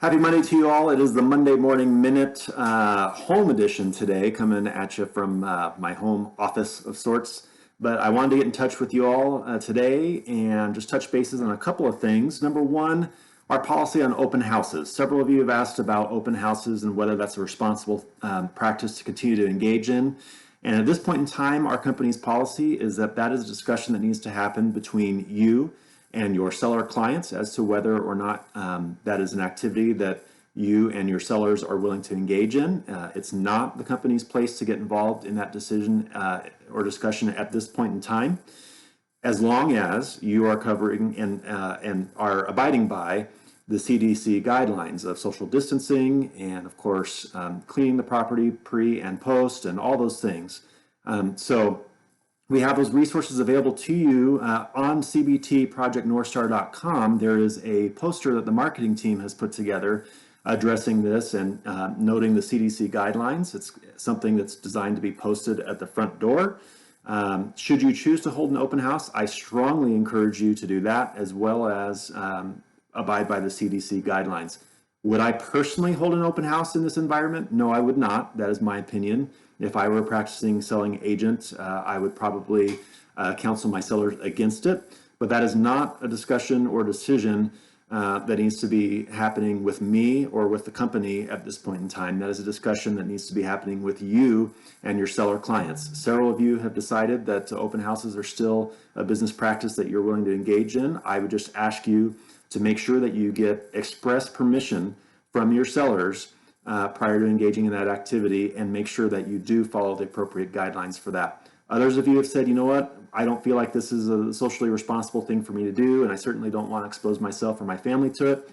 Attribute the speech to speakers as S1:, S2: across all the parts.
S1: Happy Monday to you all. It is the Monday Morning Minute home edition today, coming at you from my home office of sorts. But I wanted to get in touch with you all today and just touch bases on a couple of things. Number one, our policy on open houses. Several of you have asked about open houses and whether that's a responsible practice to continue to engage in. And at this point in time, our company's policy is that that is a discussion that needs to happen between you and your seller clients as to whether or not that is an activity that you and your sellers are willing to engage in. It's not the company's place to get involved in that decision or discussion at this point in time, as long as you are covering and are abiding by the CDC guidelines of social distancing and, of course, cleaning the property pre and post and all those things. So we have those resources available to you on cbtprojectnorthstar.com. There is a poster that the marketing team has put together addressing this and noting the CDC guidelines. It's something that's designed to be posted at the front door. Should you choose to hold an open house, I strongly encourage you to do that, as well as abide by the CDC guidelines. Would I personally hold an open house in this environment? No, I would not. That is my opinion. If I were a practicing selling agent, I would probably counsel my sellers against it. But that is not a discussion or decision that needs to be happening with me or with the company at this point in time. That is a discussion that needs to be happening with you and your seller clients. Several of you have decided that open houses are still a business practice that you're willing to engage in. I would just ask you to make sure that you get express permission from your sellers prior to engaging in that activity, and make sure that you do follow the appropriate guidelines for that. Others of you have said, you know what, I don't feel like this is a socially responsible thing for me to do, and I certainly don't want to expose myself or my family to it.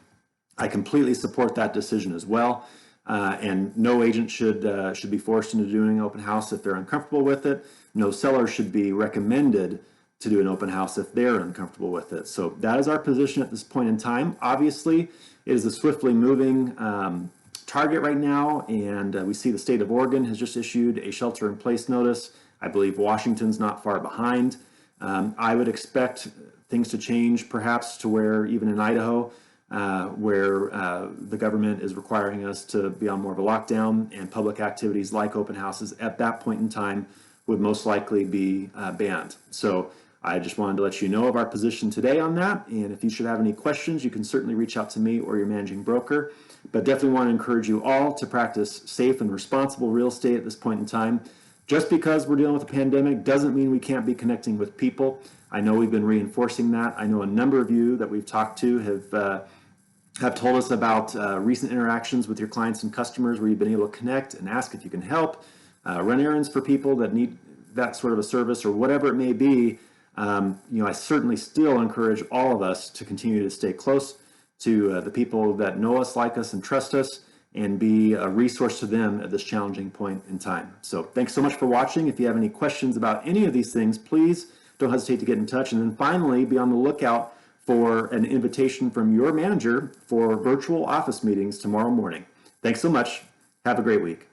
S1: I completely support that decision as well. And no agent should be forced into doing an open house if they're uncomfortable with it. No seller should be recommended to do an open house if they're uncomfortable with it. So that is our position at this point in time. Obviously, it is a swiftly moving target right now, and we see the state of Oregon has just issued a shelter-in-place notice. I believe Washington's not far behind. I would expect things to change perhaps to where even in Idaho, where the government is requiring us to be on more of a lockdown, and public activities like open houses at that point in time would most likely be banned. So I just wanted to let you know of our position today on that. And if you should have any questions, you can certainly reach out to me or your managing broker. But definitely want to encourage you all to practice safe and responsible real estate at this point in time. Just because we're dealing with a pandemic doesn't mean we can't be connecting with people. I know we've been reinforcing that. I know a number of you that we've talked to have told us about recent interactions with your clients and customers where you've been able to connect and ask if you can help, run errands for people that need that sort of a service or whatever it may be. I certainly still encourage all of us to continue to stay close to the people that know us, like us, and trust us, and be a resource to them at this challenging point in time. So thanks so much for watching. If you have any questions about any of these things, please don't hesitate to get in touch. And then finally, be on the lookout for an invitation from your manager for virtual office meetings tomorrow morning. Thanks so much. Have a great week.